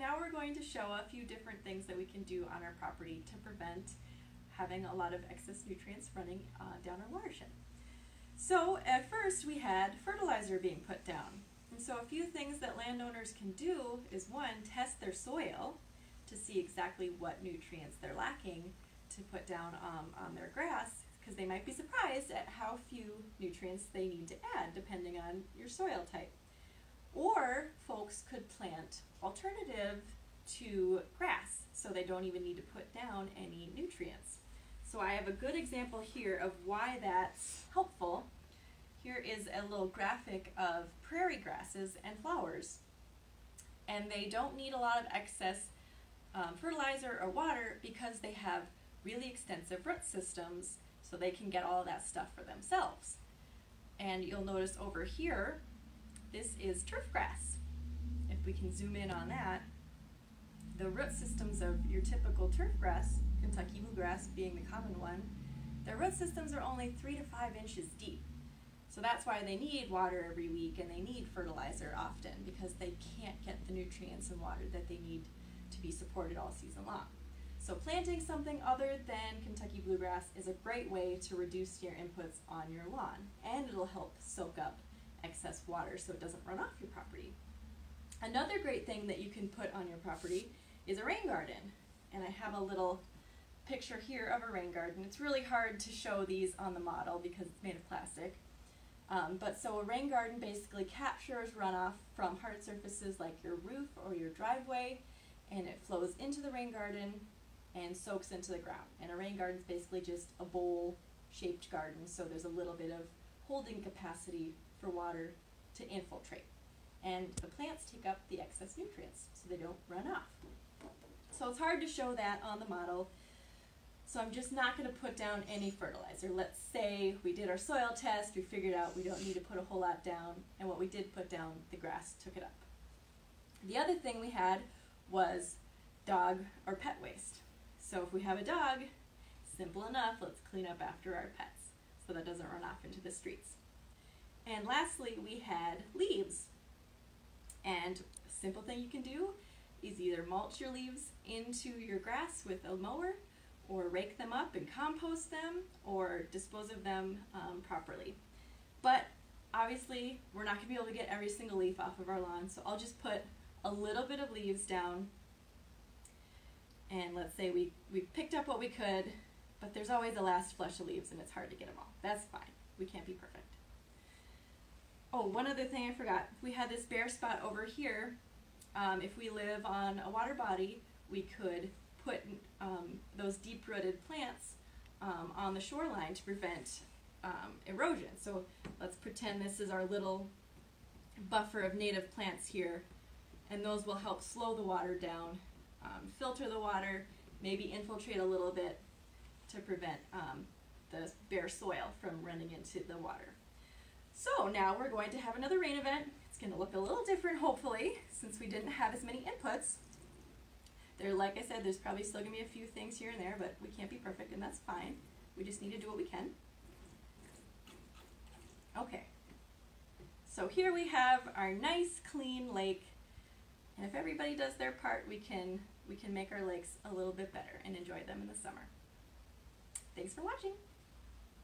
now we're going to show a few different things that we can do on our property to prevent having a lot of excess nutrients running down our watershed. So at first we had fertilizer being put down. And so a few things that landowners can do is, one, test their soil to see exactly what nutrients they're lacking to put down on their grass, because they might be surprised at how few nutrients they need to add depending on your soil type. Or folks could plant alternative to grass, so they don't even need to put down any nutrients. So I have a good example here of why that's helpful. Here is a little graphic of prairie grasses and flowers. And they don't need a lot of excess fertilizer or water because they have really extensive root systems, so they can get all of that stuff for themselves. And you'll notice over here, this is turf grass. If we can zoom in on that, the root systems of your typical turf grass, Kentucky bluegrass being the common one, their root systems are only 3 to 5 inches deep. So that's why they need water every week and they need fertilizer often, because they can't get the nutrients and water that they need to be supported all season long. So planting something other than Kentucky bluegrass is a great way to reduce your inputs on your lawn, and it'll help soak up excess water so it doesn't run off your property. Another great thing that you can put on your property is a rain garden. And I have a little picture here of a rain garden. It's really hard to show these on the model because it's made of plastic. But so a rain garden basically captures runoff from hard surfaces like your roof or your driveway, and it flows into the rain garden and soaks into the ground. And a rain garden is basically just a bowl-shaped garden, so there's a little bit of holding capacity for water to infiltrate. And the plants take up the excess nutrients so they don't run off. So it's hard to show that on the model, so I'm just not going to put down any fertilizer. Let's say we did our soil test, we figured out we don't need to put a whole lot down, and what we did put down, the grass took it up. The other thing we had was dog or pet waste. So if we have a dog, simple enough, let's clean up after our pets so that doesn't run off into the streets. And lastly, we had leaves. And a simple thing you can do is either mulch your leaves into your grass with a mower, or rake them up and compost them, or dispose of them properly. But obviously, we're not going to be able to get every single leaf off of our lawn, so I'll just put a little bit of leaves down. And let's say we picked up what we could, but there's always a last flush of leaves and it's hard to get them all. That's fine. We can't be perfect. Oh, one other thing I forgot. We had this bare spot over here. If we live on a water body, we could put those deep-rooted plants on the shoreline to prevent erosion. So let's pretend this is our little buffer of native plants here, and those will help slow the water down, filter the water, maybe infiltrate a little bit to prevent the bare soil from running into the water. So now we're going to have another rain event. It's going to look a little different, hopefully, since we didn't have as many inputs. Like I said, there's probably still going to be a few things here and there, but we can't be perfect, and that's fine. We just need to do what we can. Okay. So here we have our nice, clean lake. And if everybody does their part, we can make our lakes a little bit better and enjoy them in the summer. Thanks for watching.